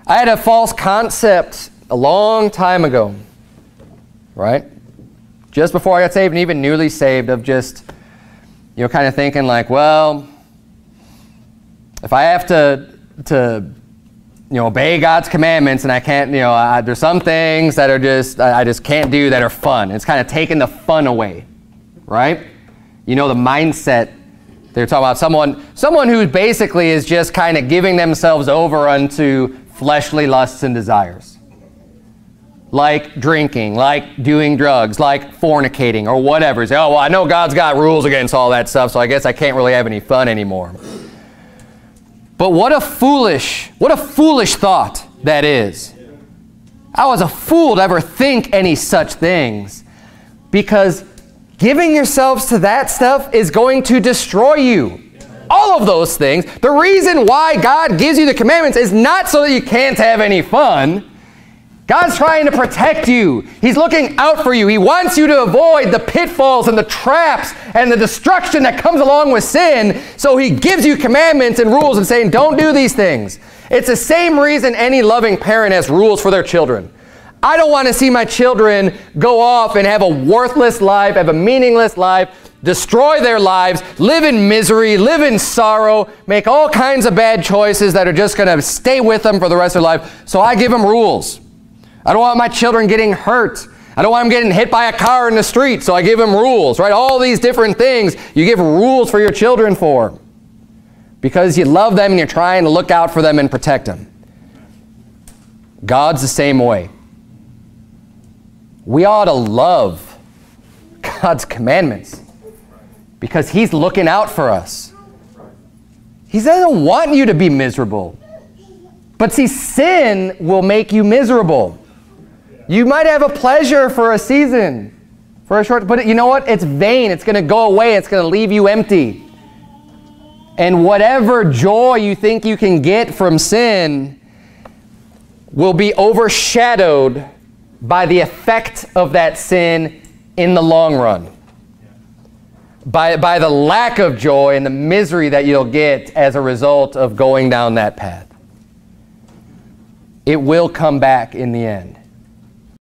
I had a false concept a long time ago, right? Just before I got saved and even newly saved, of just, you know, kind of thinking like, well, if I have to you know, obey God's commandments and I can't, you know, there's some things that are just, I just can't do that are fun. It's kind of taking the fun away, right? You know, the mindset they're talking about, someone who basically is just kind of giving themselves over unto fleshly lusts and desires. Like drinking, like doing drugs, like fornicating or whatever. Say, oh, well, I know God's got rules against all that stuff, so I guess I can't really have any fun anymore. But what a foolish thought that is. I was a fool to ever think any such things, because giving yourselves to that stuff is going to destroy you. All of those things. The reason why God gives you the commandments is not so that you can't have any fun. God's trying to protect you. He's looking out for you. He wants you to avoid the pitfalls and the traps and the destruction that comes along with sin. So he gives you commandments and rules and saying, don't do these things. It's the same reason any loving parent has rules for their children. I don't want to see my children go off and have a worthless life, have a meaningless life, destroy their lives, live in misery, live in sorrow, make all kinds of bad choices that are just going to stay with them for the rest of their life. So I give them rules. I don't want my children getting hurt. I don't want them getting hit by a car in the street, so I give them rules, right? All these different things you give rules for your children for, because you love them and you're trying to look out for them and protect them. God's the same way. We ought to love God's commandments because he's looking out for us. He doesn't want you to be miserable. But see, sin will make you miserable. You might have a pleasure for a season, for a short, but you know what? It's vain. It's going to go away. It's going to leave you empty. And whatever joy you think you can get from sin will be overshadowed by the effect of that sin in the long run. By the lack of joy and the misery that you'll get as a result of going down that path. It will come back in the end.